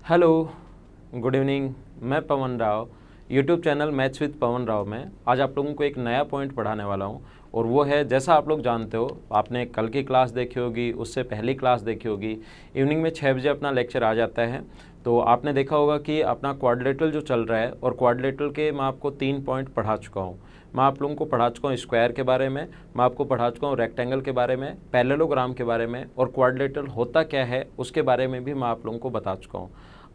Hello, good evening. मैं Pavan Rao, YouTube channel maths with Pavan Rao में आज आप लोगों को एक नया पॉइंट पढ़ाने वाला हूं और वो है, जैसा आप लोग जानते हो, आपने कल की क्लास देखी होगी, उससे पहली क्लास देखी होगी। इवनिंग में 6 बजे अपना लेक्चर आ जाता है। तो आपने देखा होगा कि अपना क्वाड्रिलेटरल जो चल रहा है और क्वाड्रिलेटरल के मैं आपको 3 पॉइंट पढ़ा चुका हूँ। मैं आप लोगों को पढ़ा चुका हूँ स्क्वायर के बारे में, मैं आपको पढ़ा चुका हूँ रेक्टेंगल के बारे में, पैरेललोग्राम के बारे में, और क्वाड्रिलेटरल होता क्या है उसके बारे में भी मैं आप लोगों को बता चुका हूँ।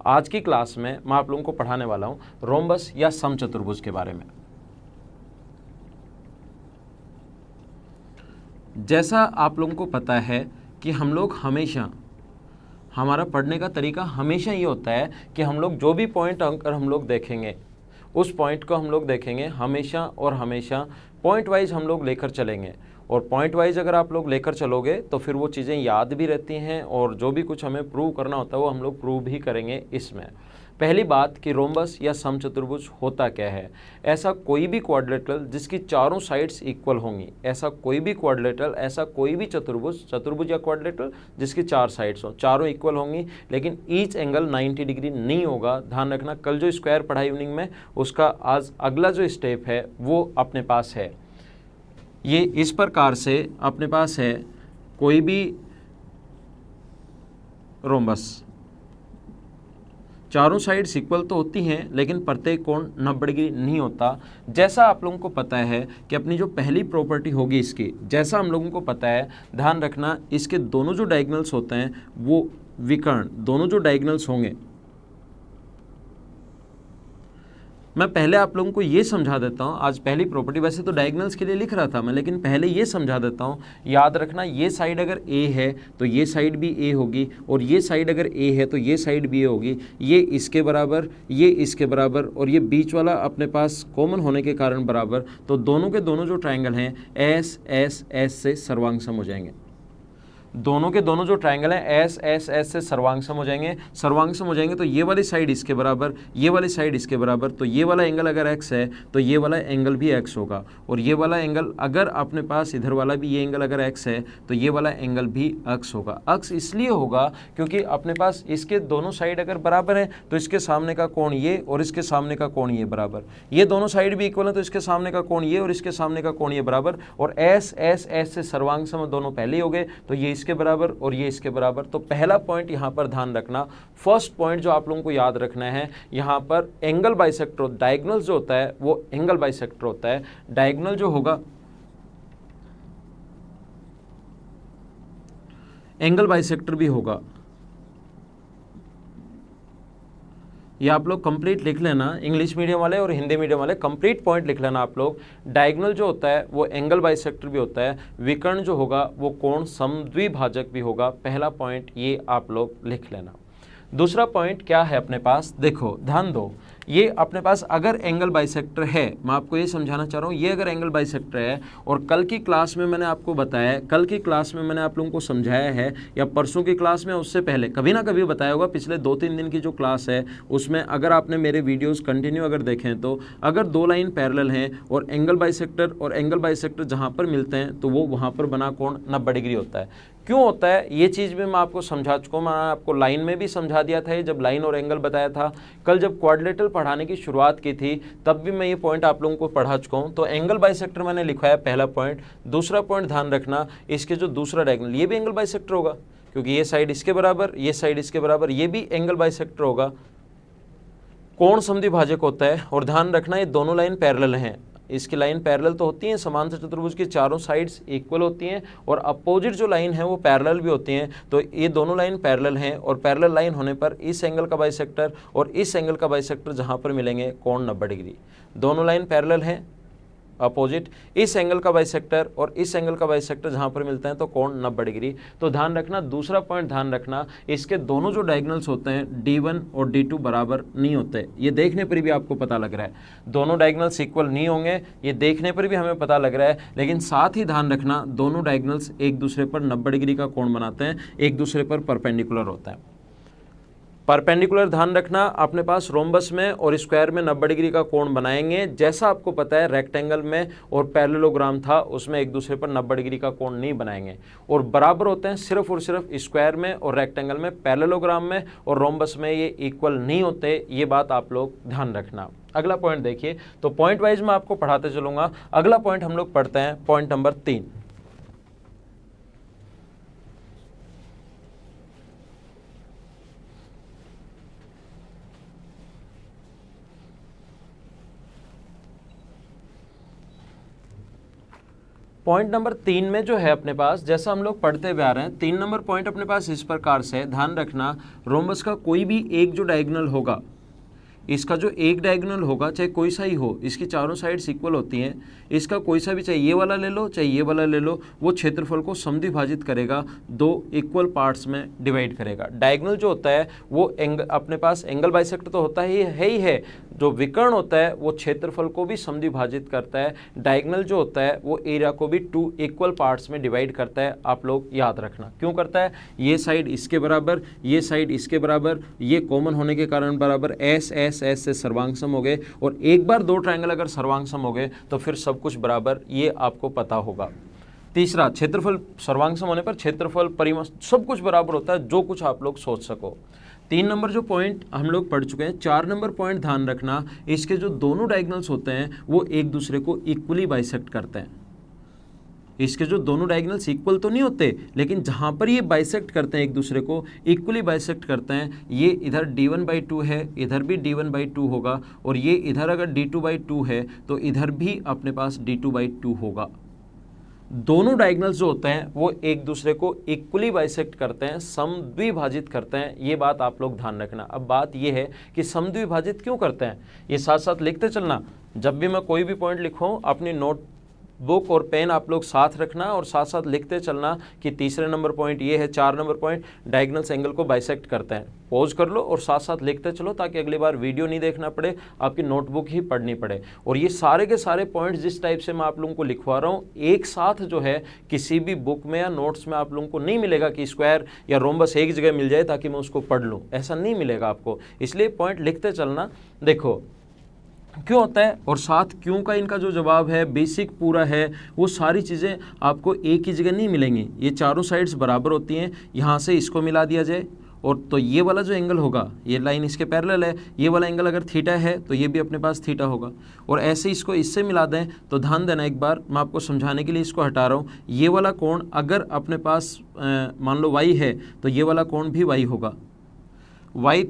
आज की क्लास में मैं आप लोगों को पढ़ाने वाला हूँ रोम्बस या समचतुर्भुज के बारे में। जैसा आप लोगों को पता है कि हम लोग हमेशा, हमारा पढ़ने का तरीका हमेशा ये होता है कि हम लोग जो भी पॉइंट अगर हम लोग देखेंगे उस पॉइंट को हम लोग देखेंगे हमेशा और हमेशा पॉइंट वाइज हम लोग लेकर चलेंगे। और पॉइंट वाइज अगर आप लोग लेकर चलोगे तो फिर वो चीज़ें याद भी रहती हैं और जो भी कुछ हमें प्रूव करना होता है वो हम लोग प्रूव भी करेंगे। इसमें पहली बात कि रोम्बस या समचतुर्भुज होता क्या है। ऐसा कोई भी क्वाड्रिलेटरल जिसकी चारों साइड्स इक्वल होंगी, ऐसा कोई भी क्वाड्रिलेटरल, ऐसा कोई भी चतुर्भुज या क्वाड्रिलेटरल जिसकी 4 साइड्स हो, चारों इक्वल होंगी, लेकिन ईच एंगल 90 डिग्री नहीं होगा। ध्यान रखना, कल जो स्क्वायर पढ़ा इवनिंग में, उसका आज अगला जो स्टेप है वो अपने पास है। ये इस प्रकार से अपने पास है, कोई भी रोम्बस, चारों साइड्स इक्वल तो होती हैं लेकिन प्रत्येक कोण 90 डिग्री नहीं होता। जैसा आप लोगों को पता है कि अपनी जो पहली प्रॉपर्टी होगी इसकी, जैसा हम लोगों को पता है, ध्यान रखना, इसके दोनों जो डायगोनल्स होते हैं वो विकर्ण, दोनों जो डायगोनल्स होंगे, मैं पहले आप लोगों को ये समझा देता हूँ। आज पहली प्रॉपर्टी, वैसे तो डायगोनल्स के लिए लिख रहा था मैं, लेकिन पहले ये समझा देता हूँ। याद रखना, ये साइड अगर ए है तो ये साइड भी ए होगी, और ये साइड अगर ए है तो ये साइड भी ए होगी। ये इसके बराबर, ये इसके बराबर, और ये बीच वाला अपने पास कॉमन होने के कारण बराबर। तो दोनों के दोनों जो ट्राइंगल हैं एस एस एस से सर्वांगसम हो जाएंगे। दोनों के दोनों जो ट्रायंगल हैं एस एस एस से सर्वांगसम हो जाएंगे। सर्वांगसम हो जाएंगे तो ये वाली साइड इसके बराबर, ये वाली साइड इसके बराबर। तो ये वाला एंगल अगर x है तो ये वाला एंगल भी x होगा, और ये वाला एंगल अगर अपने पास इधर वाला भी ये एंगल अगर x है तो ये वाला एंगल भी x होगा। x इसलिए होगा क्योंकि अपने पास इसके दोनों साइड अगर बराबर हैं तो इसके सामने का कोण ये और इसके सामने का कोण ये बराबर। ये दोनों साइड भी इक्वल है तो इसके सामने का कोण ये और इसके सामने का कोण ये बराबर। और एस एस एस से सर्वांगसम दोनों पहले ही हो गए, तो ये इसके बराबर और ये इसके बराबर। तो पहला पॉइंट यहां पर ध्यान रखना, फर्स्ट पॉइंट जो आप लोगों को याद रखना है, यहां पर एंगल बाइसेक्टर, डायगोनल जो होता है वो एंगल बाइसेक्टर होता है। डायगोनल जो होगा एंगल बाइसेक्टर भी होगा। ये आप लोग कंप्लीट लिख लेना, इंग्लिश मीडियम वाले और हिंदी मीडियम वाले कंप्लीट पॉइंट लिख लेना आप लोग। डायगोनल जो होता है वो एंगल बाइसेक्टर भी होता है। विकर्ण जो होगा वो कोण समद्विभाजक भी होगा। पहला पॉइंट ये आप लोग लिख लेना। दूसरा पॉइंट क्या है अपने पास, देखो ध्यान दो, ये अपने पास अगर एंगल बाइसेक्टर है, मैं आपको ये समझाना चाह रहा हूँ, ये अगर एंगल बाइसेक्टर है, और कल की क्लास में मैंने आपको बताया है, कल की क्लास में मैंने आप लोगों को समझाया है, या परसों की क्लास में उससे पहले कभी ना कभी बताया होगा, पिछले 2-3 दिन की जो क्लास है उसमें अगर आपने मेरे वीडियोज़ कंटिन्यू अगर देखें तो अगर 2 लाइन पैरेलल हैं और एंगल बाइसेक्टर जहाँ पर मिलते हैं तो वो वहाँ पर बना कोण 90 डिग्री होता है। क्यों होता है ये चीज़ भी मैं आपको समझा चुका हूँ। मैंने आपको लाइन में भी समझा दिया था, ये जब लाइन और एंगल बताया था। कल जब क्वाड्रिलेटरल पढ़ाने की शुरुआत की थी तब भी मैं ये पॉइंट आप लोगों को पढ़ा चुका हूँ। तो एंगल बाइसेक्टर मैंने लिखवाया पहला पॉइंट। दूसरा पॉइंट ध्यान रखना, इसके जो दूसरा डायगोनल ये भी एंगल बाइसेक्टर होगा, क्योंकि ये साइड इसके बराबर, ये साइड इसके बराबर, ये भी एंगल बाइसेक्टर होगा। कोण समद्विभाजक होता है। और ध्यान रखना ये दोनों लाइन पैरेलल हैं, इसकी लाइन पैरेलल तो होती है, समांतर चतुर्भुज की चारों साइड्स इक्वल होती हैं, और अपोजिट जो लाइन है वो पैरेलल भी होती हैं। तो ये दोनों लाइन पैरेलल हैं, और पैरेलल लाइन होने पर इस एंगल का बाइसेक्टर और इस एंगल का बाइसेक्टर जहां पर मिलेंगे कोण 90 डिग्री। दोनों लाइन पैरेलल हैं, अपोजिट, इस एंगल का बाइसेक्टर और इस एंगल का बाइसेक्टर जहां पर मिलते हैं तो कोण 90 डिग्री। तो ध्यान रखना, दूसरा पॉइंट ध्यान रखना, इसके दोनों जो डायगोनल्स होते हैं D1 और D2 बराबर नहीं होते। ये देखने पर भी आपको पता लग रहा है, दोनों डायगोनल्स इक्वल नहीं होंगे, ये देखने पर भी हमें पता लग रहा है। लेकिन साथ ही ध्यान रखना, दोनों डायगोनल्स एक दूसरे पर 90 डिग्री का कोण बनाते हैं, एक दूसरे पर परपेंडिकुलर होता है। परपेंडिकुलर ध्यान रखना, अपने पास रोम्बस में और स्क्वायर में 90 डिग्री का कोण बनाएंगे। जैसा आपको पता है रेक्टेंगल में और पैरेललोग्राम था उसमें एक दूसरे पर 90 डिग्री का कोण नहीं बनाएंगे, और बराबर होते हैं सिर्फ और सिर्फ स्क्वायर में और रेक्टेंगल में, पैरेललोग्राम में और रोम्बस में ये इक्वल नहीं होते। ये बात आप लोग ध्यान रखना। अगला पॉइंट देखिए, तो पॉइंट वाइज मैं आपको पढ़ाते चलूंगा। अगला पॉइंट हम लोग पढ़ते हैं, पॉइंट नंबर 3। पॉइंट नंबर 3 में जो है अपने पास, जैसा हम लोग पढ़ते हुए आ रहे हैं, 3 नंबर पॉइंट अपने पास इस प्रकार से है, ध्यान रखना। रोम्बस का कोई भी एक जो डायगोनल होगा, इसका जो एक डायगोनल होगा चाहे कोई सा ही हो, इसकी चारों साइड्स इक्वल होती हैं, इसका कोई सा भी, चाहे ये वाला ले लो चाहे ये वाला ले लो, वो क्षेत्रफल को समद्विभाजित करेगा, 2 इक्वल पार्ट्स में डिवाइड करेगा। डायगोनल जो होता है वो अपने पास एंगल बाइसेक्टर तो होता ही है, जो विकर्ण होता है वो क्षेत्रफल को भी समद्विभाजित करता है। डायगोनल जो होता है वो एरिया को भी 2 इक्वल पार्ट्स में डिवाइड करता है। आप लोग याद रखना क्यों करता है, ये साइड इसके बराबर, ये साइड इसके बराबर, ये कॉमन होने के कारण बराबर, एस एस एस से सर्वांगसम हो गए, और एक बार 2 ट्रायंगल अगर सर्वांगसम हो गए तो फिर सब कुछ बराबर, ये आपको पता होगा। तीसरा, क्षेत्रफल सर्वांगसम होने पर क्षेत्रफल परिमाण सब कुछ बराबर होता है, जो कुछ आप लोग सोच सको। 3 नंबर जो पॉइंट हम लोग पढ़ चुके हैं। 4 नंबर पॉइंट ध्यान रखना, इसके जो दोनों डायगोनल्स होते हैं वो एक दूसरे को इक्वली बाइसेक्ट करते हैं। इसके जो दोनों डायगोनल्स इक्वल तो नहीं होते, लेकिन जहाँ पर ये बाइसेक्ट करते हैं एक दूसरे को, इक्वली बाइसेक्ट करते हैं, ये इधर d1/2 है, इधर भी d1/2 होगा, और ये इधर अगर d2/2 है तो इधर भी अपने पास d2/2 होगा। दोनों डायगोनल्स जो होते हैं वो एक दूसरे को इक्वली बाइसेक्ट करते हैं, समद्विभाजित करते हैं। ये बात आप लोग ध्यान रखना। अब बात ये है कि समद्विभाजित क्यों करते हैं, ये साथ साथ लिखते चलना। जब भी मैं कोई भी पॉइंट लिखूं, अपनी नोट बुक और पेन आप लोग साथ रखना और साथ साथ लिखते चलना कि तीसरे नंबर पॉइंट ये है, 4 नंबर पॉइंट डायगोनल्स एंगल को बाइसेक्ट करते हैं। पॉज कर लो और साथ साथ लिखते चलो, ताकि अगली बार वीडियो नहीं देखना पड़े, आपकी नोटबुक ही पढ़नी पड़े। और ये सारे के सारे पॉइंट्स जिस टाइप से मैं आप लोगों को लिखवा रहा हूँ, एक साथ जो है किसी भी बुक में या नोट्स में आप लोगों को नहीं मिलेगा कि स्क्वायर या रोम्बस एक जगह मिल जाए ताकि मैं उसको पढ़ लूँ, ऐसा नहीं मिलेगा आपको। इसलिए पॉइंट लिखते चलना। देखो क्यों होता है और साथ क्यों का इनका जो जवाब है बेसिक पूरा है, वो सारी चीज़ें आपको एक ही जगह नहीं मिलेंगी। ये चारों साइड्स बराबर होती हैं, यहाँ से इसको मिला दिया जाए, और तो ये वाला जो एंगल होगा, ये लाइन इसके पैरेलल है, ये वाला एंगल अगर थीटा है तो ये भी अपने पास थीटा होगा, और ऐसे इसको इससे मिला दें। तो ध्यान देना, एक बार मैं आपको समझाने के लिए इसको हटा रहा हूँ। ये वाला कोण अगर अपने पास मान लो वाई है तो ये वाला कोण भी वाई होगा। वाई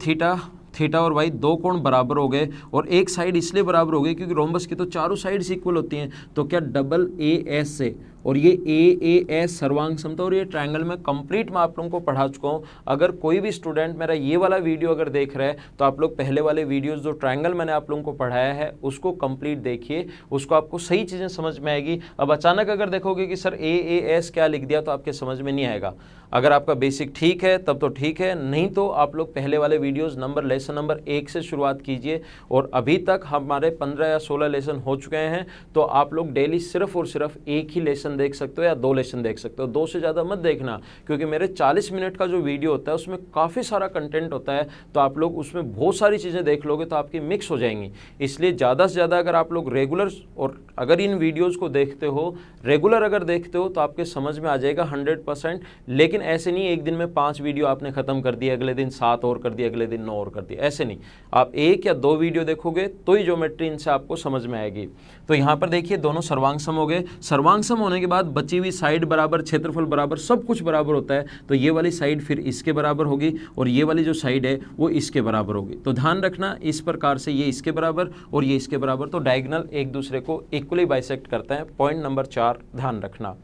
थीटा और वाई 2 कोण बराबर हो गए, और एक साइड इसलिए बराबर हो गई क्योंकि रोम्बस की तो चारों साइड्स इक्वल होती हैं। तो क्या डबल ए एस से, और ये ए एस सर्वांग समता, और ये ट्रायंगल में कंप्लीट मैं आप लोगों को पढ़ा चुका हूँ। अगर कोई भी स्टूडेंट मेरा ये वाला वीडियो अगर देख रहा है तो आप लोग पहले वाले वीडियोस जो ट्रायंगल मैंने आप लोगों को पढ़ाया है उसको कंप्लीट देखिए, उसको आपको सही चीज़ें समझ में आएगी। अब अचानक अगर देखोगे कि सर ए एस क्या लिख दिया तो आपके समझ में नहीं आएगा। अगर आपका बेसिक ठीक है तब तो ठीक है, नहीं तो आप लोग पहले वाले वीडियोस लेसन नंबर 1 से शुरुआत कीजिए। और अभी तक हमारे 15 या 16 लेसन हो चुके हैं, तो आप लोग डेली सिर्फ और सिर्फ एक ही लेसन देख सकते हो या 2 लेसन देख सकते हो। 2 से ज़्यादा मत देखना, क्योंकि मेरे 40 मिनट का जो वीडियो होता है उसमें काफ़ी सारा कंटेंट होता है, तो आप लोग उसमें बहुत सारी चीज़ें देख लोगे तो आपकी मिक्स हो जाएंगी। इसलिए ज़्यादा से ज़्यादा अगर आप लोग रेगुलर, और अगर इन वीडियोज़ को देखते हो रेगुलर अगर देखते हो तो आपके समझ में आ जाएगा 100%। लेकिन ऐसे नहीं एक दिन में 5 वीडियो आपने खत्म कर दिए, अगले दिन 7 और कर दिए, अगले दिन 9 और कर दिए, ऐसे नहीं। आप 1 या 2 वीडियो देखोगे तो ही ज्योमेट्री इनसे आपको समझ में आएगी। तो यहाँ पर देखिए दोनों सर्वांगसम हो गए। सर्वांगसम होने के बाद बची हुई साइड बराबर, क्षेत्रफल बराबर, सब कुछ बराबर होता है। तो ये वाली साइड फिर इसके बराबर होगी और ये वाली जो साइड है वो इसके बराबर होगी। तो ध्यान रखना इस प्रकार से, ये इसके बराबर और ये इसके बराबर, तो डायगोनल एक दूसरे को इक्वली बाइसेक्ट करते हैं। पॉइंट नंबर 4 ध्यान रखना।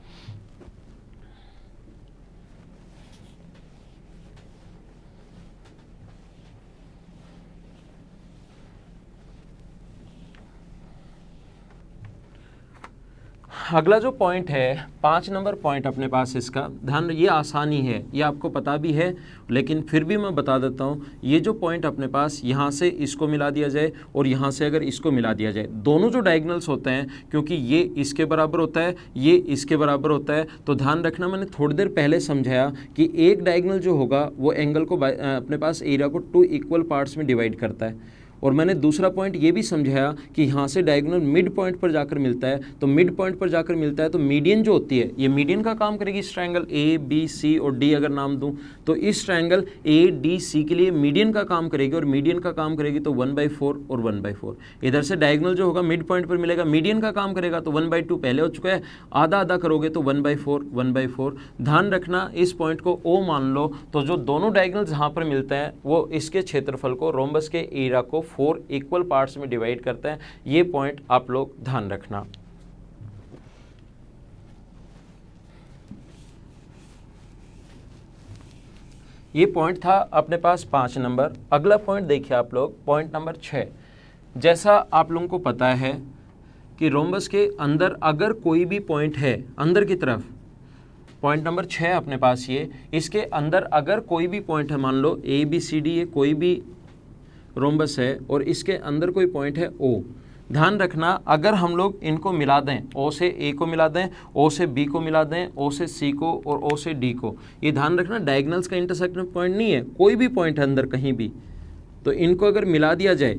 अगला जो पॉइंट है 5 नंबर पॉइंट अपने पास, इसका ध्यान, ये आसानी है, ये आपको पता भी है लेकिन फिर भी मैं बता देता हूँ। ये जो पॉइंट अपने पास, यहाँ से इसको मिला दिया जाए और यहाँ से अगर इसको मिला दिया जाए, दोनों जो डायगोनल्स होते हैं, क्योंकि ये इसके बराबर होता है, ये इसके बराबर होता है, तो ध्यान रखना मैंने थोड़ी देर पहले समझाया कि एक डायगोनल जो होगा वो एंगल को अपने पास एरिया को 2 इक्वल पार्ट्स में डिवाइड करता है। और मैंने दूसरा पॉइंट ये भी समझाया कि यहाँ से डायगोनल मिड पॉइंट पर जाकर मिलता है, तो मिड पॉइंट पर जाकर मिलता है तो मीडियन जो होती है, ये मीडियन का काम करेगी। इस ट्रायंगल ए बी सी और डी अगर नाम दूं तो इस ट्रायंगल ए डी सी के लिए मीडियन का काम करेगी, और मीडियन का काम करेगी तो 1/4 और 1/4। इधर से डायगोनल जो होगा मिड पॉइंट पर मिलेगा, मीडियन का काम करेगा तो 1/2 पहले हो चुका है, आधा आधा करोगे तो 1/4 1/4। ध्यान रखना इस पॉइंट को ओ मान लो, तो जो दोनों डायगोनल जहाँ पर मिलते हैं वो इसके क्षेत्रफल को, रोम्बस के एरिया को 4 इक्वल पार्ट्स में डिवाइड करते हैं। ये पॉइंट आप लोग ध्यान रखना। ये पॉइंट था अपने पास 5 नंबर। अगला पॉइंट देखिए आप लोग, पॉइंट नंबर 6। जैसा आप लोगों को पता है कि रोम्बस के अंदर अगर कोई भी पॉइंट है अंदर की तरफ, पॉइंट नंबर 6 अपने पास ये, इसके अंदर अगर कोई भी पॉइंट है, मान लो ए बी सी डी, ये कोई भी रोम्बस है और इसके अंदर कोई पॉइंट है ओ। ध्यान रखना अगर हम लोग इनको मिला दें, ओ से ए को मिला दें, ओ से बी को मिला दें, ओ से सी को और ओ से डी को, ये ध्यान रखना डायगोनल्स का इंटरसेक्शन पॉइंट नहीं है, कोई भी पॉइंट है अंदर कहीं भी, तो इनको अगर मिला दिया जाए,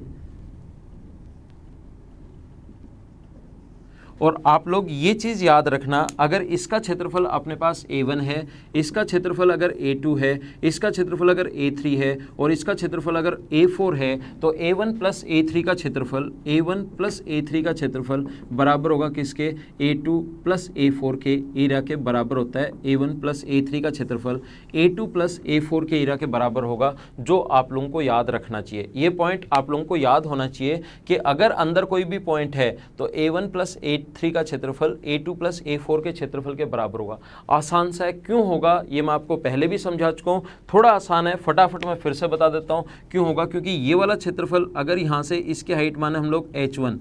और आप लोग ये चीज़ याद रखना, अगर इसका क्षेत्रफल अपने पास A1 है, इसका क्षेत्रफल अगर A2 है, इसका क्षेत्रफल अगर A3 है और इसका क्षेत्रफल अगर A4 है, तो A1 प्लस A3 का क्षेत्रफल, A1 प्लस A3 का क्षेत्रफल बराबर होगा किसके, A2 प्लस A4 के एरिया के बराबर होता है। A1 प्लस A3 का क्षेत्रफल A2 प्लस A4 के एरिया के बराबर होगा, जो आप लोगों को याद रखना चाहिए। ये पॉइंट आप लोगों को याद होना चाहिए कि अगर अंदर कोई भी पॉइंट है तो A1 प्लस A3 का क्षेत्रफल A2 प्लस A4 के क्षेत्रफल के बराबर होगा। आसान सा है, क्यों होगा ये मैं आपको पहले भी समझा चुका हूँ, थोड़ा आसान है, फटाफट मैं फिर से बता देता हूँ क्यों होगा। क्योंकि ये वाला क्षेत्रफल अगर यहाँ से इसकी हाइट माने हम लोग H1,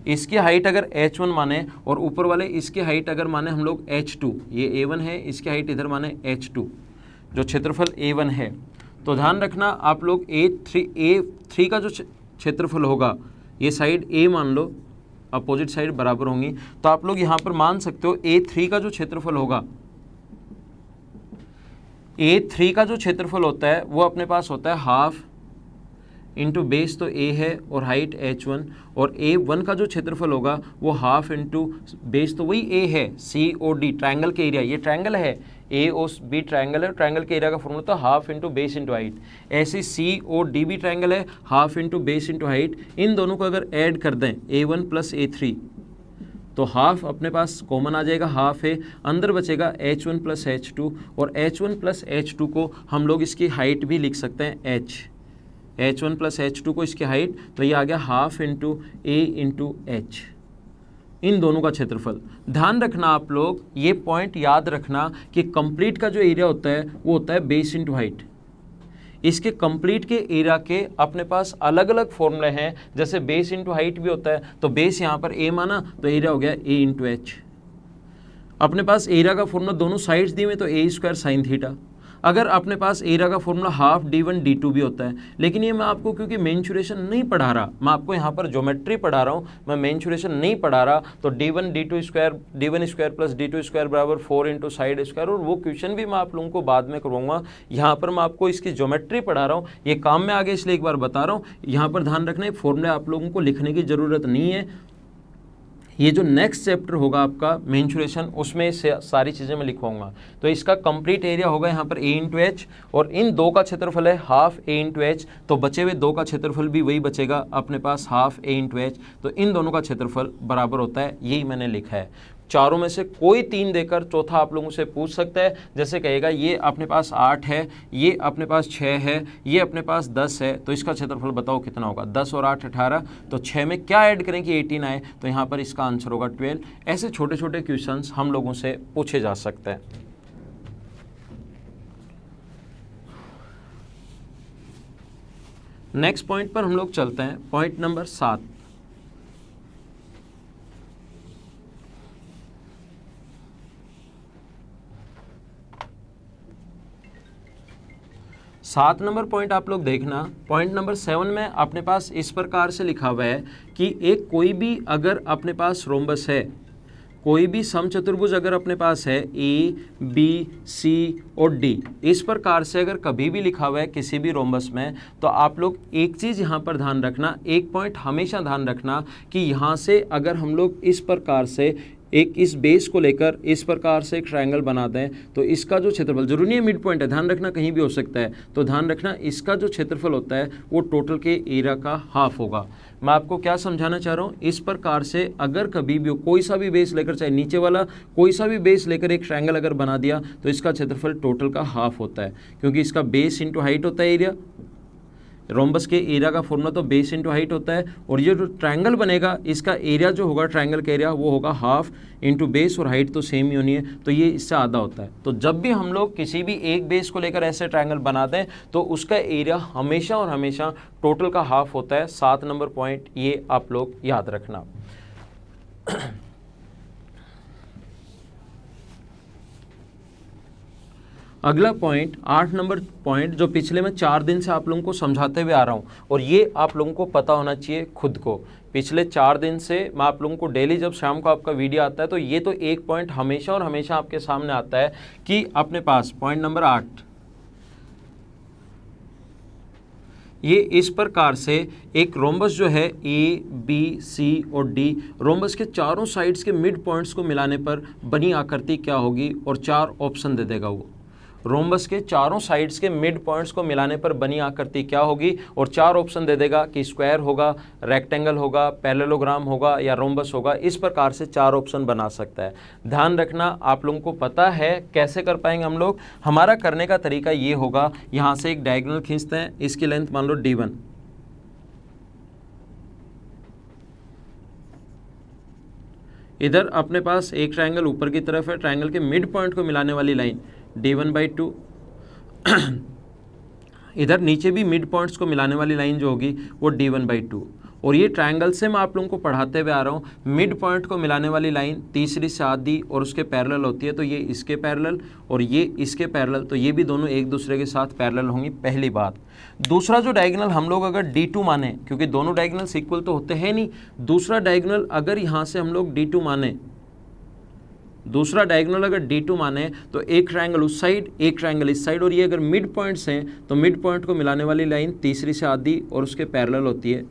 इसकी हाइट अगर H1 माने और ऊपर वाले इसकी हाइट अगर माने हम लोग H2, ये A1 है, इसकी हाइट इधर माने H2, जो क्षेत्रफल A1 है, तो ध्यान रखना आप लोग A3 का जो क्षेत्रफल होगा, ये साइड A मान लो, अपोजिट साइड बराबर होंगी, तो आप लोग यहां पर मान सकते हो A3 का जो क्षेत्रफल होगा, A3 का जो क्षेत्रफल होता है वो अपने पास होता है हाफ इंटू बेस तो A है और हाइट H1, और A1 का जो क्षेत्रफल होगा वो हाफ इंटू बेस तो वही A है, COD ट्रायंगल के एरिया, ये ट्रायंगल है AOB ट्रायंगल है, ट्रायंगल के एरिया का फॉर्मूला तो half into base into height. ऐसे COD भी ट्रायंगल है, half into base into height. इन दोनों को अगर ऐड कर दें A1 प्लस A3 तो हाफ अपने पास कॉमन आ जाएगा, हाफ है, अंदर बचेगा H1 प्लस H2, और H1 प्लस H2 को हम लोग इसकी हाइट भी लिख सकते हैं H1 प्लस H2 को इसकी हाइट, तो ये आ गया half into A into H, इन दोनों का क्षेत्रफल। ध्यान रखना आप लोग, ये पॉइंट याद रखना कि कंप्लीट का जो एरिया होता है वो होता है बेस इंटू हाइट। इसके कंप्लीट के एरिया के अपने पास अलग अलग फॉर्मूले हैं, जैसे बेस इंटू हाइट भी होता है, तो बेस यहाँ पर A माना तो एरिया हो गया A इंटू H। अपने पास एरिया का फॉर्मूला दोनों साइड्स दिए हुए तो A² साइन थीटा। अगर अपने पास एरिया का फॉर्मूला हाफ D1 D2 भी होता है, लेकिन ये मैं आपको क्योंकि मेंसुरेशन नहीं पढ़ा रहा, मैं आपको यहाँ पर ज्योमेट्री पढ़ा रहा हूँ, मैं मेंसुरेशन नहीं पढ़ा रहा, तो D1 D2 square D1 square plus D2 square बराबर 4 इंटू साइड स्क्वायर, और वो क्वेश्चन भी मैं आप लोगों को बाद में करवाऊंगा। यहाँ पर मैं आपको इसकी ज्योमेट्री पढ़ा रहा हूँ, ये काम में आगे इसलिए एक बार बता रहा हूँ। यहाँ पर ध्यान रखना, फॉर्मूले आप लोगों को लिखने की ज़रूरत नहीं है। ये जो नेक्स्ट चैप्टर होगा आपका मेंसुरेशन, उसमें से सारी चीज़ें मैं लिखवाऊंगा। तो इसका कंप्लीट एरिया होगा यहाँ पर A इंटू H, और इन दो का क्षेत्रफल है हाफ A इंटू H, तो बचे हुए दो का क्षेत्रफल भी वही बचेगा अपने पास हाफ A इंटू H, तो इन दोनों का क्षेत्रफल बराबर होता है, यही मैंने लिखा है। चारों में से कोई 3 देकर चौथा आप लोगों से पूछ सकता है, जैसे कहेगा ये अपने पास 8 है, ये अपने पास 6 है, ये अपने पास 10 है, तो इसका क्षेत्रफल बताओ कितना होगा। 10 और 8 18, तो 6 में क्या ऐड करें कि 18 आए, तो यहाँ पर इसका आंसर होगा 12। ऐसे छोटे छोटे क्वेश्चंस हम लोगों से पूछे जा सकते हैं। नेक्स्ट पॉइंट पर हम लोग चलते हैं, पॉइंट नंबर 7। 7 नंबर पॉइंट आप लोग देखना, पॉइंट नंबर 7 में अपने पास इस प्रकार से लिखा हुआ है कि एक कोई भी अगर अपने पास रोम्बस है, कोई भी समचतुर्भुज अगर अपने पास है ए बी सी और डी, इस प्रकार से अगर कभी भी लिखा हुआ है किसी भी रोम्बस में, तो आप लोग एक चीज़ यहाँ पर ध्यान रखना, एक पॉइंट हमेशा ध्यान रखना कि यहाँ से अगर हम लोग इस प्रकार से एक इस बेस को लेकर इस प्रकार से एक ट्रायंगल बना दें तो इसका जो क्षेत्रफल, जरूरी नहीं है मिड पॉइंट है, ध्यान रखना कहीं भी हो सकता है, तो ध्यान रखना इसका जो क्षेत्रफल होता है वो टोटल के एरिया का हाफ होगा। मैं आपको क्या समझाना चाह रहा हूँ, इस प्रकार से अगर कभी भी कोई सा भी बेस लेकर, चाहे नीचे वाला कोई सा भी बेस लेकर एक ट्रायंगल अगर बना दिया तो इसका क्षेत्रफल टोटल का हाफ होता है, क्योंकि इसका बेस इंटू हाइट होता है एरिया। रोम्बस के एरिया का फॉर्मूला तो बेस इंटू हाइट होता है, और ये जो ट्रायंगल बनेगा इसका एरिया जो होगा ट्रायंगल का एरिया वो होगा हाफ इंटू बेस, और हाइट तो सेम ही होनी है, तो ये इससे आधा होता है। तो जब भी हम लोग किसी भी एक बेस को लेकर ऐसे ट्रायंगल बनाते हैं तो उसका एरिया हमेशा और हमेशा टोटल का हाफ होता है। 7 नंबर पॉइंट ये आप लोग याद रखना। अगला पॉइंट 8 नंबर पॉइंट, जो पिछले मैं 4 दिन से आप लोगों को समझाते हुए आ रहा हूँ, और ये आप लोगों को पता होना चाहिए खुद को। पिछले 4 दिन से मैं आप लोगों को डेली जब शाम को आपका वीडियो आता है तो ये तो एक पॉइंट हमेशा और हमेशा आपके सामने आता है कि अपने पास पॉइंट नंबर 8, ये इस प्रकार से एक रोम्बस जो है ए बी सी और डी, रोम्बस के चारों साइड्स के मिड पॉइंट्स को मिलाने पर बनी आकृति क्या होगी, और 4 ऑप्शन दे देगा वो। रोम्बस के चारों साइड्स के मिड पॉइंट्स को मिलाने पर बनी आकृति क्या होगी, और 4 ऑप्शन दे देगा कि स्क्वायर होगा, रेक्टेंगल होगा, पैरेललोग्राम होगा या रोम्बस होगा। इस प्रकार से 4 ऑप्शन बना सकता है। ध्यान रखना, आप लोगों को पता है कैसे कर पाएंगे हम लोग। हमारा करने का तरीका ये होगा, यहाँ से एक डायगोनल खींचते हैं, इसकी लेंथ मान लो D1, इधर अपने पास एक ट्रायंगल ऊपर की तरफ है, ट्रायंगल के मिड पॉइंट को मिलाने वाली लाइन D1/2, इधर नीचे भी मिड पॉइंट्स को मिलाने वाली लाइन जो होगी वो D1/2, और ये ट्रायंगल से मैं आप लोगों को पढ़ाते हुए आ रहा हूँ, मिड पॉइंट को मिलाने वाली लाइन तीसरी से आधी और उसके पैरेलल होती है, तो ये इसके पैरेलल और ये इसके पैरेलल, तो ये भी दोनों एक दूसरे के साथ पैरेलल होंगी, पहली बात। दूसरा जो डायगोनल हम लोग अगर D2 माने, क्योंकि दोनों डायगोनल्स इक्वल तो होते हैं नहीं, दूसरा डायगोनल अगर यहाँ से हम लोग D2 माने, दूसरा डायगोनल अगर D2 माने तो एक ट्रायंगल उस साइड एक ट्रायंगल इस साइड, और ये अगर मिड पॉइंट्स हैं तो मिड पॉइंट को मिलाने वाली लाइन तीसरी से आधी और उसके पैरेलल होती है।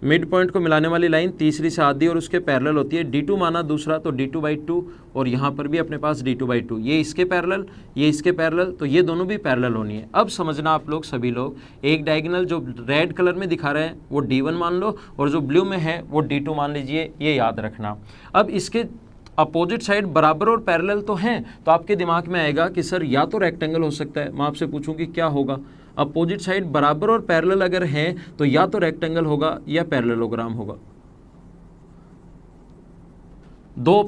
मिड पॉइंट को मिलाने वाली लाइन तीसरी से आधी और उसके पैरेलल होती है। D2 माना दूसरा तो D2/2, और यहाँ पर भी अपने पास D2/2, ये इसके पैरेलल ये इसके पैरेलल, तो ये दोनों भी पैरेलल होनी है। अब समझना आप लोग सभी लोग, एक डायगोनल जो रेड कलर में दिखा रहे हैं वो D1 मान लो, और जो ब्लू में है वो D2 मान लीजिए, ये याद रखना। अब इसके अपोजिट साइड बराबर और पैरेलल तो हैं, तो आपके दिमाग में आएगा कि सर या तो रेक्टेंगल हो सकता है। मैं आपसे पूछूं कि क्या होगा, अपोजिट साइड बराबर और पैरेलल अगर हैं तो या तो रेक्टेंगल होगा या पैरेललोग्राम होगा। 2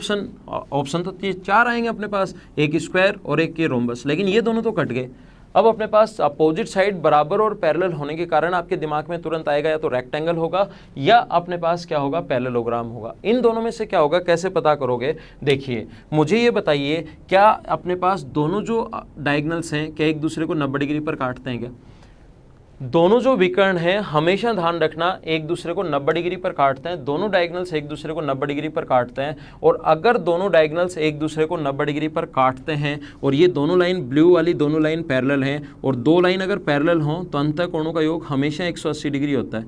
ऑप्शन तो 4 आएंगे अपने पास, एक स्क्वायर और एक ये रोम्बस, लेकिन ये दोनों तो कट गए। अब अपने पास अपोजिट साइड बराबर और पैरेलल होने के कारण आपके दिमाग में तुरंत आएगा या तो रेक्टेंगल होगा या अपने पास क्या होगा, पैरेललोग्राम होगा। इन दोनों में से क्या होगा, कैसे पता करोगे? देखिए मुझे ये बताइए, क्या अपने पास दोनों जो डायगोनल्स हैं क्या एक दूसरे को 90 डिग्री पर काटते हैं क्या? दोनों जो विकर्ण हैं हमेशा ध्यान रखना एक दूसरे को 90 डिग्री पर काटते हैं, दोनों डायगोनल्स एक दूसरे को 90 डिग्री पर काटते हैं। और अगर दोनों डायगोनल्स एक दूसरे को 90 डिग्री पर काटते हैं और ये दोनों लाइन ब्लू वाली दोनों लाइन पैरेलल हैं और 2 लाइन अगर पैरेलल हों तो अंतः कोणों का योग हमेशा 180 डिग्री होता है।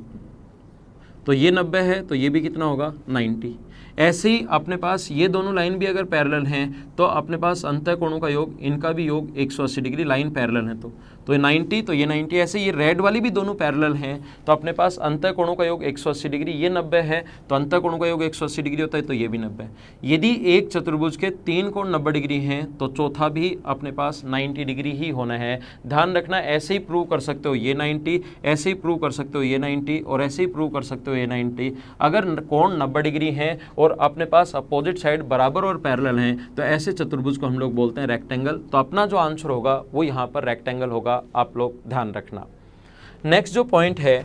तो ये 90 है तो ये भी कितना होगा, 90। ऐसे ही अपने पास ये दोनों लाइन भी अगर पैरेलल हैं तो अपने पास अंतः कोणों का योग, इनका भी योग 180 डिग्री, लाइन पैरेलल है तो ये 90, तो ये 90। ऐसे ये रेड वाली भी दोनों पैरेलल हैं तो अपने पास अंतः कोणों का योग 180 डिग्री, ये 90 है तो अंतः कोणों का योग 180 डिग्री होता है, तो ये भी 90 है। यदि एक चतुर्भुज के 3 कोण 90 डिग्री हैं तो चौथा भी अपने पास 90 डिग्री ही होना है। ध्यान रखना, ऐसे ही प्रूव कर सकते हो ये 90, ऐसे ही प्रूव कर सकते हो ये 90 और ऐसे ही प्रूव कर सकते हो ये 90। अगर कोण 90 डिग्री हैं और अपने पास अपोजिट साइड बराबर और पैरेलल हैं तो ऐसे चतुर्भुज को हम लोग बोलते हैं रेक्टेंगल। तो अपना जो आंसर होगा वो यहाँ पर रेक्टेंगल होगा, आप लोग ध्यान रखना। नेक्स्ट जो पॉइंट है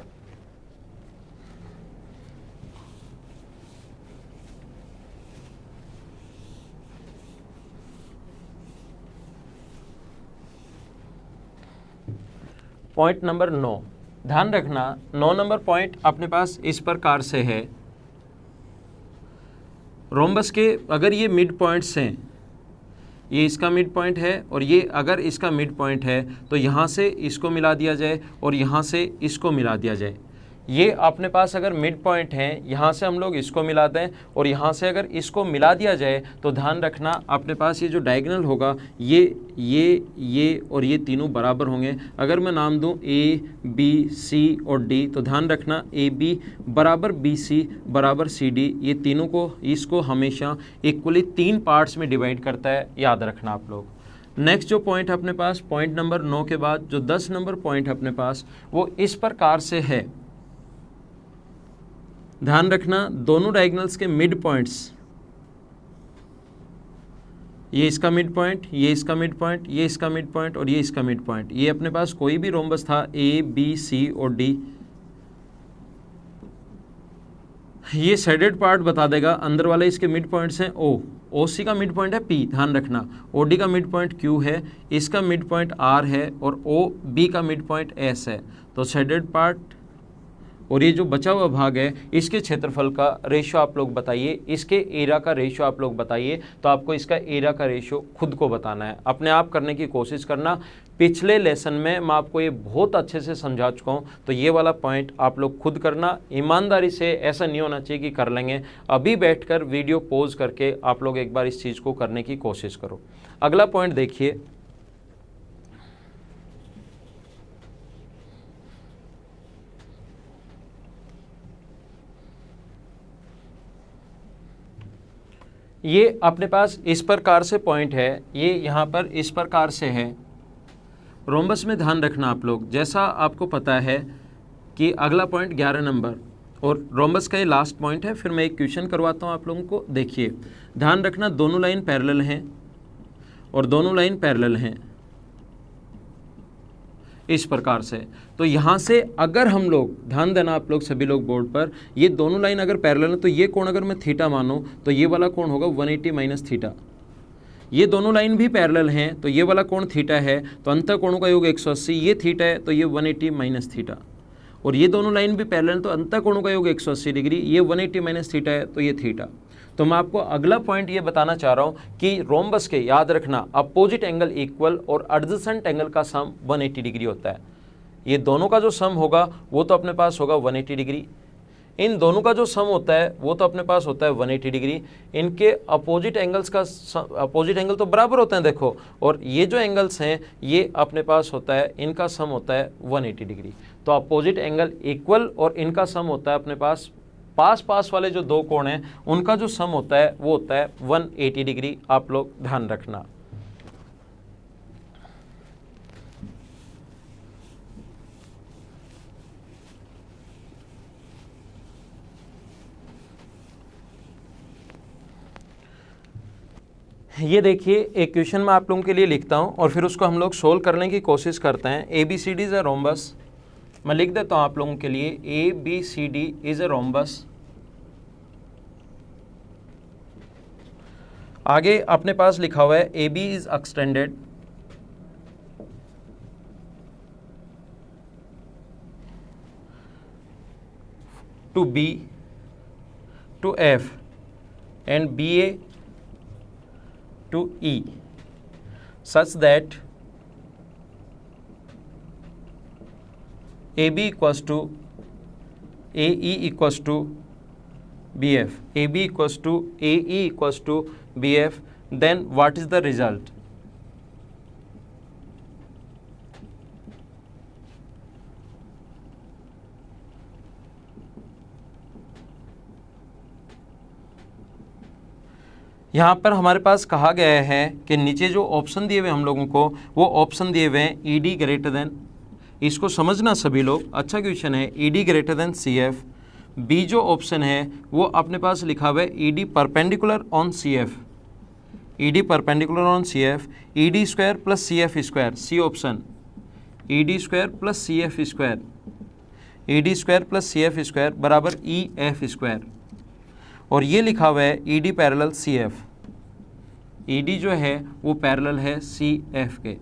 पॉइंट नंबर 9, ध्यान रखना 9 नंबर पॉइंट अपने पास इस प्रकार से है, रोम्बस के अगर ये मिड पॉइंट्स हैं, ये इसका मिड पॉइंट है और ये अगर इसका मिड पॉइंट है तो यहाँ से इसको मिला दिया जाए और यहाँ से इसको मिला दिया जाए। ये अपने पास अगर मिड पॉइंट हैं, यहाँ से हम लोग इसको मिला दें और यहाँ से अगर इसको मिला दिया जाए तो ध्यान रखना अपने पास ये जो डायगोनल होगा ये और ये तीनों बराबर होंगे। अगर मैं नाम दूं A, B, C और D तो ध्यान रखना AB बराबर BC बराबर CD, ये तीनों को इसको हमेशा इक्वली 3 पार्ट्स में डिवाइड करता है, याद रखना आप लोग। नेक्स्ट जो पॉइंट अपने पास पॉइंट नंबर 9 के बाद जो 10 नंबर पॉइंट अपने पास वो इस प्रकार से है, ध्यान रखना दोनों डायगोनल्स के मिड पॉइंट्स, ये इसका मिड पॉइंट, ये इसका मिड पॉइंट, ये इसका मिड पॉइंट और ये इसका मिड पॉइंट, ये अपने पास कोई भी रोम्बस था A, B, C और D, ये शेडेड पार्ट बता देगा। अंदर वाले इसके मिड पॉइंट्स हैं O, OC का मिड पॉइंट है P, ध्यान रखना OD का मिड पॉइंट Q है, इसका मिड पॉइंट R है और OB का मिड पॉइंट S है। तो शेडेड पार्ट और ये जो बचा हुआ भाग है इसके क्षेत्रफल का रेशो आप लोग बताइए, इसके एरिया का रेशो आप लोग बताइए। तो आपको इसका एरिया का रेशो खुद को बताना है, अपने आप करने की कोशिश करना। पिछले लेसन में मैं आपको ये बहुत अच्छे से समझा चुका हूँ, तो ये वाला पॉइंट आप लोग खुद करना ईमानदारी से। ऐसा नहीं होना चाहिए कि कर लेंगे, अभी बैठकर वीडियो पॉज करके आप लोग एक बार इस चीज़ को करने की कोशिश करो। अगला पॉइंट देखिए, ये अपने पास इस प्रकार से पॉइंट है, ये यहाँ पर इस प्रकार से है। रोम्बस में ध्यान रखना आप लोग, जैसा आपको पता है कि अगला पॉइंट 11 नंबर और रोम्बस का ये लास्ट पॉइंट है। फिर मैं एक क्वेश्चन करवाता हूँ आप लोगों को। देखिए ध्यान रखना दोनों लाइन पैरेलल हैं और दोनों लाइन पैरेलल हैं इस प्रकार से। तो यहाँ से अगर हम लोग, ध्यान देना आप लोग सभी लोग बोर्ड पर, ये दोनों लाइन अगर पैरेलल है तो ये कोण अगर मैं थीटा मानूं तो ये वाला कोण होगा 180 माइनस थीटा। ये दोनों लाइन भी पैरेलल हैं तो ये वाला कोण थीटा है, तो अंतर कोणों का योग 180, ये थीटा है तो ये 180 माइनस थीटा। और ये दोनों लाइन भी पैरेलल तो अंतर कोणों का योग 180 डिग्री, ये 180 माइनस थीटा है तो ये थीटा। तो मैं आपको अगला पॉइंट ये बताना चाह रहा हूँ कि रोम्बस के, याद रखना, अपोजिट एंगल इक्वल और एडजेसेंट एंगल का सम 180 डिग्री होता है। ये दोनों का जो सम होगा वो तो अपने पास होगा 180 डिग्री, इन दोनों का जो सम होता है वो तो अपने पास होता है 180 डिग्री। इनके अपोजिट एंगल्स का अपोजिट एंगल तो बराबर होते हैं देखो, और ये जो एंगल्स हैं ये अपने पास होता है, इनका सम होता है 180 डिग्री। तो अपोजिट एंगल इक्वल और इनका सम होता है अपने पास, पास पास वाले जो दो कोण हैं उनका जो सम होता है वो होता है 180 डिग्री। आप लोग ध्यान रखना। ये देखिए एक क्वेश्चन मैं आप लोगों के लिए लिखता हूं और फिर उसको हम लोग सोल्व करने की कोशिश करते हैं। ABCD इज अ रोम्बस, मैं लिख देता हूं आप लोगों के लिए, ABCD इज अ रोम्बस। आगे अपने पास लिखा हुआ है AB is extended to B to F and BA to E such that AB equals to AE equals to BF, AB equals to AE equals to BF, then what is the result? यहाँ पर हमारे पास कहा गया है कि नीचे जो option दिए हुए हम लोगों को, वो ऑप्शन दिए हुए हैं ED ग्रेटर देन, इसको समझना सभी लोग, अच्छा क्वेश्चन है, ED greater than CF। B जो ऑप्शन है वो अपने पास लिखा हुआ है ED perpendicular on CF, ED perpendicular on CF, ED square plus CF square, C option, ED square plus CF square, ED square plus CF square बराबर EF square. और ये लिखा हुआ है ED पैरेलल CF, ED जो है वो parallel है CF के।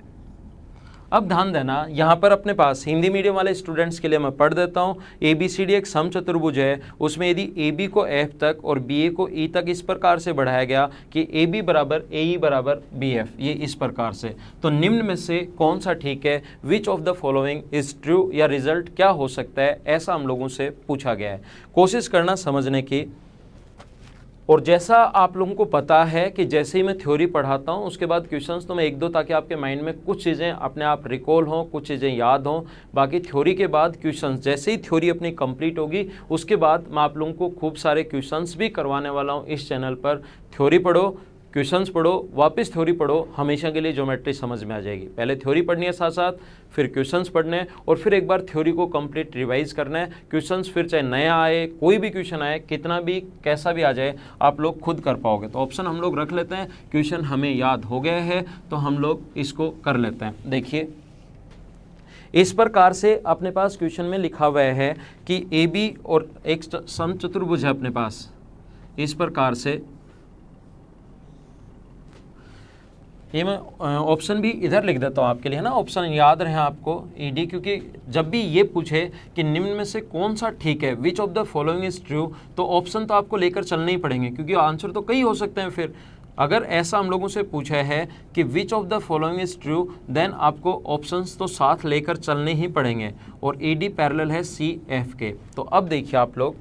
अब ध्यान देना, यहाँ पर अपने पास हिंदी मीडियम वाले स्टूडेंट्स के लिए मैं पढ़ देता हूँ। ABCD एक समचतुर्भुज है, उसमें यदि AB को F तक और BA को E तक इस प्रकार से बढ़ाया गया कि AB बराबर AE बराबर BF, ये इस प्रकार से, तो निम्न में से कौन सा ठीक है, विच of the following is true, या रिजल्ट क्या हो सकता है, ऐसा हम लोगों से पूछा गया है। कोशिश करना समझने की। और जैसा आप लोगों को पता है कि जैसे ही मैं थ्योरी पढ़ाता हूँ उसके बाद क्वेश्चंस तो मैं एक दो, ताकि आपके माइंड में कुछ चीज़ें अपने आप रिकॉल हों, कुछ चीज़ें याद हों। बाकी थ्योरी के बाद क्वेश्चंस, जैसे ही थ्योरी अपनी कंप्लीट होगी उसके बाद मैं आप लोगों को खूब सारे क्वेश्चंस भी करवाने वाला हूँ इस चैनल पर। थ्योरी पढ़ो, क्वेश्चंस पढ़ो, वापस थ्योरी पढ़ो, हमेशा के लिए ज्योमेट्री समझ में आ जाएगी। पहले थ्योरी पढ़नी है साथ साथ, फिर क्वेश्चंस पढ़ने हैं, और फिर एक बार थ्योरी को कंप्लीट रिवाइज करना है। क्वेश्चंस फिर चाहे नया आए, कोई भी क्वेश्चन आए, कितना भी कैसा भी आ जाए, आप लोग खुद कर पाओगे। तो ऑप्शन हम लोग रख लेते हैं, क्वेश्चन हमें याद हो गया है तो हम लोग इसको कर लेते हैं। देखिए इस प्रकार से अपने पास क्वेश्चन में लिखा हुआ है कि AB और एक समचतुर्भुज है अपने पास, इस प्रकार से। ये मैं ऑप्शन भी इधर लिख देता हूँ आपके लिए, है ना, ऑप्शन याद रहे आपको ED, क्योंकि जब भी ये पूछे कि निम्न में से कौन सा ठीक है, विच of the following is true, तो ऑप्शन तो आपको लेकर चलने ही पड़ेंगे, क्योंकि आंसर तो कई हो सकते हैं। फिर अगर ऐसा हम लोगों से पूछा है कि which of the following is true, then आपको ऑप्शंस तो साथ लेकर चलने ही पड़ेंगे, और ED पैरेलल है CF के। तो अब देखिए आप लोग,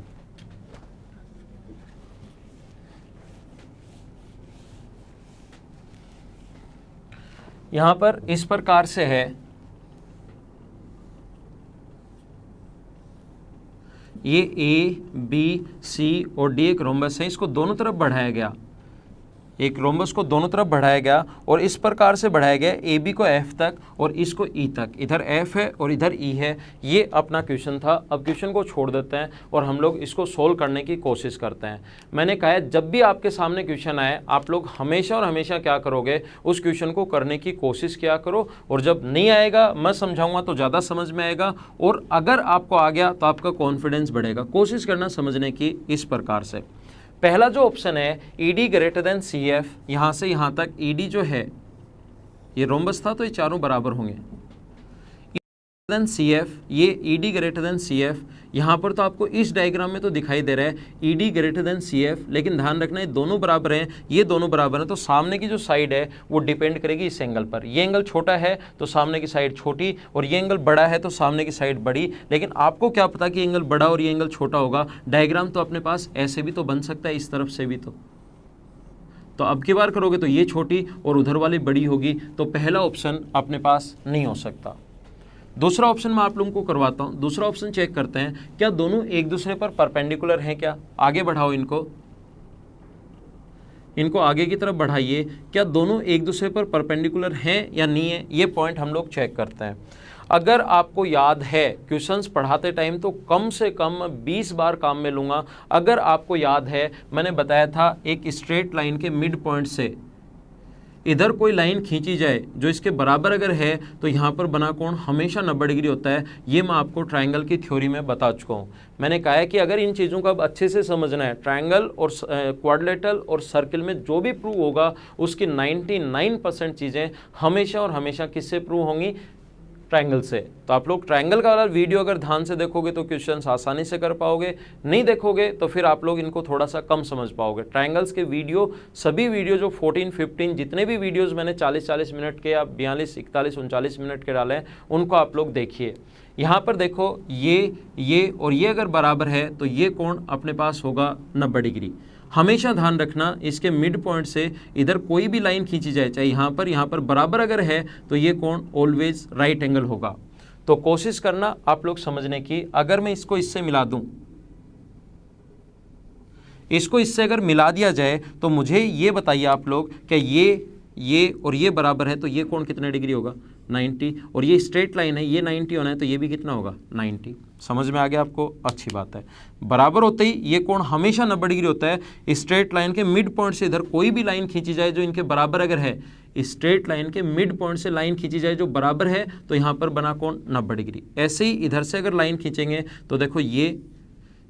यहां पर इस प्रकार से है, ये A, B, C और D एक रोम्बस है, इसको दोनों तरफ बढ़ाया गया, एक रोम्बस को दोनों तरफ बढ़ाया गया, और इस प्रकार से बढ़ाया गया AB को F तक और इसको E तक। इधर F है और इधर E है। ये अपना क्वेश्चन था। अब क्वेश्चन को छोड़ देते हैं और हम लोग इसको सोल्व करने की कोशिश करते हैं। मैंने कहा है जब भी आपके सामने क्वेश्चन आए, आप लोग हमेशा और हमेशा क्या करोगे, उस क्वेश्चन को करने की कोशिश किया करो, और जब नहीं आएगा मैं समझाऊंगा तो ज़्यादा समझ में आएगा, और अगर आपको आ गया तो आपका कॉन्फिडेंस बढ़ेगा। कोशिश करना समझने की इस प्रकार से। पहला जो ऑप्शन है ED ग्रेटर देन CF, यहाँ से यहाँ तक ED जो है, ये रोम्बस था तो ये चारों बराबर होंगे, देन CF, ये ED ग्रेटर देन CF। यहाँ पर तो आपको इस डायग्राम में तो दिखाई दे रहा है ED ग्रेटर देन CF, लेकिन ध्यान रखना ये दोनों बराबर हैं, ये दोनों बराबर हैं, तो सामने की जो साइड है वो डिपेंड करेगी इस एंगल पर। ये एंगल छोटा है तो सामने की साइड छोटी, और ये एंगल बड़ा है तो सामने की साइड बड़ी। लेकिन आपको क्या पता कि एंगल बड़ा और ये एंगल छोटा होगा। डायग्राम तो अपने पास ऐसे भी तो बन सकता है, इस तरफ से भी तो अब की बार करोगे तो ये छोटी और उधर वाली बड़ी होगी, तो पहला ऑप्शन अपने पास नहीं हो सकता। दूसरा ऑप्शन मैं आप लोगों को करवाता हूं। दूसरा ऑप्शन चेक करते हैं, क्या दोनों एक दूसरे पर परपेंडिकुलर हैं क्या? आगे बढ़ाओ इनको आगे की तरफ बढ़ाइए, क्या दोनों एक दूसरे पर परपेंडिकुलर हैं या नहीं है, ये पॉइंट हम लोग चेक करते हैं। अगर आपको याद है क्वेश्चंस पढ़ाते टाइम तो कम से कम 20 बार काम में लूँगा। अगर आपको याद है मैंने बताया था एक स्ट्रेट लाइन के मिड पॉइंट से इधर कोई लाइन खींची जाए जो इसके बराबर अगर है तो यहाँ पर बना कोण हमेशा 90 डिग्री होता है। ये मैं आपको ट्रायंगल की थ्योरी में बता चुका हूँ। मैंने कहा है कि अगर इन चीज़ों को अब अच्छे से समझना है, ट्रायंगल और क्वाड्रिलेटरल और सर्किल में जो भी प्रूव होगा उसकी 99% चीज़ें हमेशा और हमेशा किससे प्रूव होंगी? ट्रायंगल से। तो आप लोग ट्रायंगल का वाला वीडियो अगर ध्यान से देखोगे तो क्वेश्चंस आसानी से कर पाओगे, नहीं देखोगे तो फिर आप लोग इनको थोड़ा सा कम समझ पाओगे। ट्रायंगल्स के वीडियो, सभी वीडियो जो 14, 15 जितने भी वीडियोस मैंने 40 मिनट के या 42, 41, 39 मिनट के डाले हैं उनको आप लोग देखिए। यहाँ पर देखो ये और ये अगर बराबर है तो ये कोण अपने पास होगा 90 डिग्री। हमेशा ध्यान रखना इसके मिड पॉइंट से इधर कोई भी लाइन खींची जाए, चाहे यहाँ पर बराबर अगर है तो ये कोण ऑलवेज राइट एंगल होगा। तो कोशिश करना आप लोग समझने की। अगर मैं इसको इससे मिला दूं, इसको इससे अगर मिला दिया जाए तो मुझे ये बताइए आप लोग कि ये और ये बराबर है तो ये कोण कितने डिग्री होगा? 90। और ये स्ट्रेट लाइन है, ये 90 होना है तो ये भी कितना होगा? 90। समझ में आ गया आपको? अच्छी बात है। बराबर होते ही ये कोण हमेशा 90 डिग्री होता है। स्ट्रेट लाइन के मिड पॉइंट से इधर कोई भी लाइन खींची जाए जो इनके बराबर अगर है, स्ट्रेट लाइन के मिड पॉइंट से लाइन खींची जाए जो बराबर है तो यहाँ पर बना कोण 90 डिग्री। ऐसे ही इधर से अगर लाइन खींचेंगे तो देखो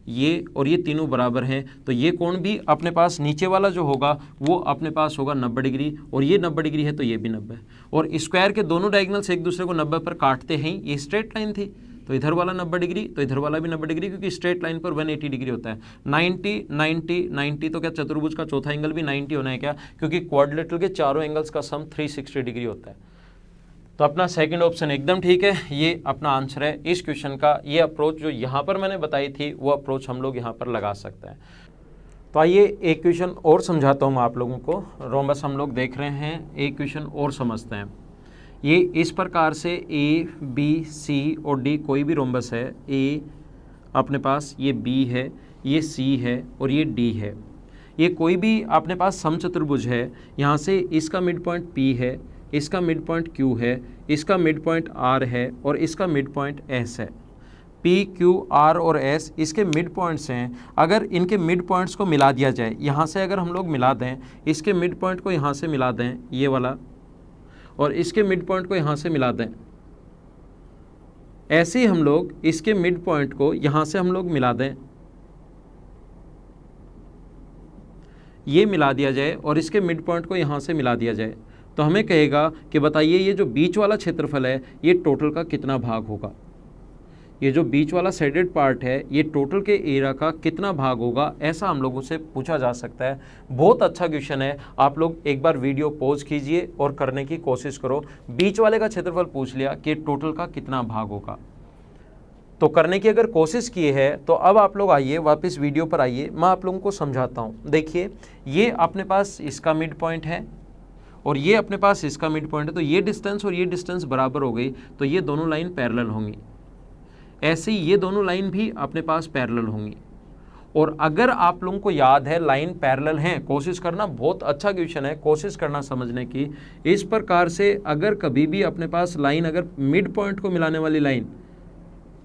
ये और ये तीनों बराबर हैं, तो ये कोण भी अपने पास नीचे वाला जो होगा वो अपने पास होगा 90 डिग्री, और ये 90 डिग्री है तो ये भी 90, और स्क्वायर के दोनों डायगोनल्स एक दूसरे को 90 पर काटते हैं। ये स्ट्रेट लाइन थी, तो इधर वाला 90 डिग्री तो इधर वाला भी 90 डिग्री, क्योंकि स्ट्रेट लाइन पर 180 डिग्री होता है। 90 90 90, तो क्या चतुर्भुज का चौथा एंगल भी 90 होना है क्या, क्योंकि क्वाड्रिलेटरल के चारों एंगल्स का सम 360 डिग्री होता है। तो अपना सेकंड ऑप्शन एकदम ठीक है, ये अपना आंसर है इस क्वेश्चन का। ये अप्रोच जो यहाँ पर मैंने बताई थी वो अप्रोच हम लोग यहाँ पर लगा सकते हैं। तो आइए एक क्वेश्चन और समझाता हूँ आप लोगों को। रोम्बस हम लोग देख रहे हैं, एक क्वेश्चन और समझते हैं। ये इस प्रकार से ए बी सी और डी कोई भी रोम्बस है, ए अपने पास ये बी है, ये सी है और ये डी है। ये कोई भी अपने पास समचतुर्भुज है, यहाँ से इसका मिड पॉइंट पी है, इसका मिड पॉइंट क्यू है, इसका मिड पॉइंट आर है और इसका मिड पॉइंट एस है। पी क्यू आर और एस इसके मिड पॉइंट्स हैं। अगर इनके मिड पॉइंट्स को मिला दिया जाए, यहाँ से अगर हम लोग मिला दें, इसके मिड पॉइंट को यहाँ से मिला दें ये वाला, और इसके मिड पॉइंट को यहाँ से मिला दें, ऐसे ही हम लोग इसके मिड पॉइंट को यहाँ से हम लोग मिला दें, ये मिला दिया जाए और इसके मिड पॉइंट को यहाँ से मिला दिया जाए, तो हमें कहेगा कि बताइए ये जो बीच वाला क्षेत्रफल है ये टोटल का कितना भाग होगा। ये जो बीच वाला शेडेड पार्ट है ये टोटल के एरिया का कितना भाग होगा, ऐसा हम लोगों से पूछा जा सकता है। बहुत अच्छा क्वेश्चन है, आप लोग एक बार वीडियो पॉज कीजिए और करने की कोशिश करो। बीच वाले का क्षेत्रफल पूछ लिया कि टोटल का कितना भाग होगा, तो करने की अगर कोशिश की है तो अब आप लोग आइए वापस वीडियो पर आइए, मैं आप लोगों को समझाता हूँ। देखिए ये अपने पास इसका मिड पॉइंट है और ये अपने पास इसका मिड पॉइंट है, तो ये डिस्टेंस और ये डिस्टेंस बराबर हो गई, तो ये दोनों लाइन पैरेलल होंगी। ऐसे ही ये दोनों लाइन भी अपने पास पैरेलल होंगी। और अगर आप लोगों को याद है लाइन पैरेलल हैं, कोशिश करना, बहुत अच्छा क्वेश्चन है, कोशिश करना समझने की। इस प्रकार से अगर कभी भी अपने पास लाइन, अगर मिड पॉइंट को मिलाने वाली लाइन,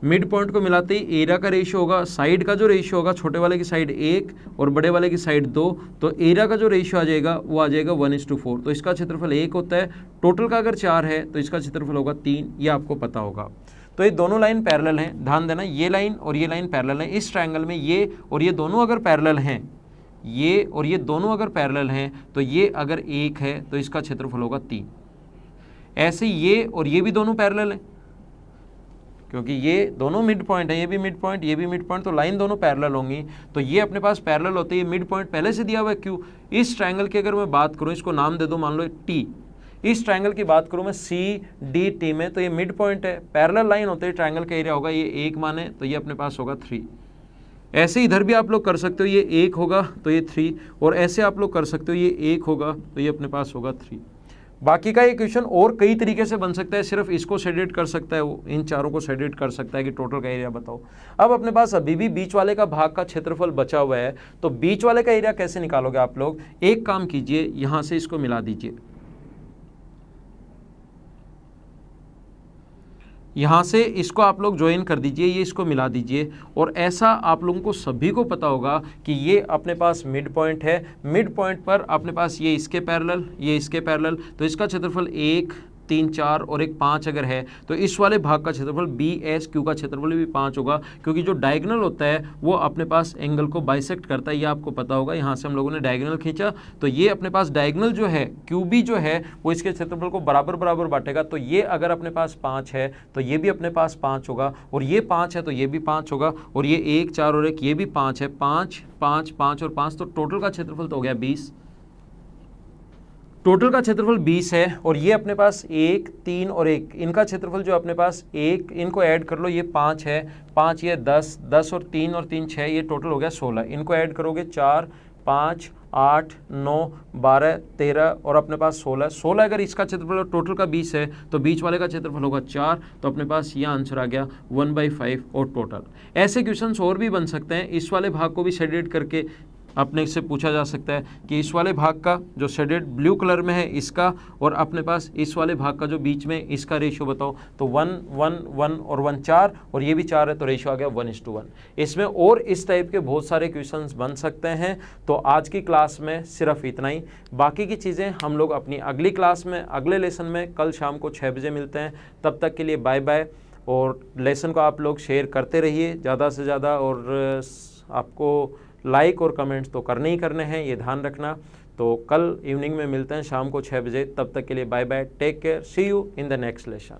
मिड पॉइंट को मिलाते ही एरिया का रेशियो होगा, साइड का जो रेशियो होगा, छोटे वाले की साइड 1 और बड़े वाले की साइड 2, तो एरिया का जो रेशियो आ जाएगा वो आ जाएगा 1:4। तो इसका क्षेत्रफल 1 होता है, टोटल का अगर 4 है तो इसका क्षेत्रफल होगा 3, ये आपको पता होगा। तो ये दोनों लाइन पैरेलल हैं, ध्यान देना, ये लाइन और ये लाइन पैरेलल हैं। इस ट्रायंगल में ये और ये दोनों अगर पैरेलल हैं, ये और ये दोनों अगर पैरेलल हैं, तो ये अगर 1 है तो इसका क्षेत्रफल होगा 3। ऐसे ये और ये भी दोनों पैरेलल हैं, क्योंकि ये दोनों मिड पॉइंट है, ये भी मिड पॉइंट, ये भी मिड पॉइंट, तो लाइन दोनों पैरेलल होंगी। तो ये अपने पास पैरेलल होते हैं, मिड पॉइंट पहले से दिया हुआ है क्यू। इस ट्रायंगल की अगर मैं बात करूँ, इसको नाम दे दो, मान लो टी। इस ट्रायंगल की बात करूँ मैं सी डी टी में, तो ये मिड पॉइंट है, पैरेलल लाइन होते हैं, ट्रायंगल का एरिया होगा ये 1 माने, तो ये अपने पास होगा 3। ऐसे इधर भी आप लोग कर सकते हो, ये 1 होगा तो ये 3, और ऐसे आप लोग कर सकते हो, ये 1 होगा तो ये अपने पास होगा 3। बाकी का ये क्वेश्चन और कई तरीके से बन सकता है, सिर्फ इसको सेडिट कर सकता है वो, इन चारों को सेडिट कर सकता है कि टोटल का एरिया बताओ। अब अपने पास अभी भी बीच वाले का भाग का क्षेत्रफल बचा हुआ है, तो बीच वाले का एरिया कैसे निकालोगे आप लोग? एक काम कीजिए, यहाँ से इसको मिला दीजिए, यहाँ से इसको आप लोग ज्वाइन कर दीजिए, ये इसको मिला दीजिए, और ऐसा आप लोगों को सभी को पता होगा कि ये अपने पास मिड पॉइंट है। मिड पॉइंट पर अपने पास ये इसके पैरेलल, ये इसके पैरेलल, तो इसका क्षेत्रफल 1 3 4 और एक 5 अगर है, तो इस वाले भाग का क्षेत्रफल बी एस क्यू का क्षेत्रफल भी 5 होगा, क्योंकि जो डायगोनल होता है वो अपने पास एंगल को बाइसेक्ट करता है, ये आपको पता होगा। यहाँ से हम लोगों ने डायगोनल खींचा, तो ये अपने पास डायगोनल जो है क्यू बी जो है वो इसके क्षेत्रफल को बराबर बराबर बांटेगा। तो ये अगर अपने पास 5 है तो ये भी अपने पास 5 होगा, और ये 5 है तो ये भी 5 होगा, और ये 1 4 और 1 ये भी 5 है, 5 5 5 और 5, तो टोटल का क्षेत्रफल तो हो गया 20। टोटल का क्षेत्रफल 20 है, और ये अपने पास 1 3 और 1, इनका क्षेत्रफल जो अपने पास 1, इनको ऐड कर लो, ये 5 है, 5 ये 10 10 और 3 और 3 6, ये टोटल हो गया 16। इनको ऐड करोगे 4 5 8 9 12 13 और अपने पास 16 अगर इसका क्षेत्रफल टोटल का 20 है तो बीच वाले का क्षेत्रफल होगा 4, तो अपने पास ये आंसर आ गया 1/5 और टोटल। ऐसे क्वेश्चंस और भी बन सकते हैं, इस वाले भाग को भी शेडेड करके अपने से पूछा जा सकता है कि इस वाले भाग का जो शेडेड ब्लू कलर में है इसका, और अपने पास इस वाले भाग का जो बीच में इसका रेशियो बताओ, तो 1 1 1 और 1 4, और ये भी 4 है, तो रेशियो आ गया 1:1। इसमें और इस टाइप के बहुत सारे क्वेश्चंस बन सकते हैं। तो आज की क्लास में सिर्फ इतना ही, बाकी की चीज़ें हम लोग अपनी अगली क्लास में, अगले लेसन में कल शाम को 6 बजे मिलते हैं। तब तक के लिए बाय बाय, और लेसन को आप लोग शेयर करते रहिए ज़्यादा से ज़्यादा, और आपको लाइक और कमेंट्स तो करने ही करने हैं, ये ध्यान रखना। तो कल इवनिंग में मिलते हैं शाम को 6 बजे, तब तक के लिए bye bye, take care, see you in the next lesson.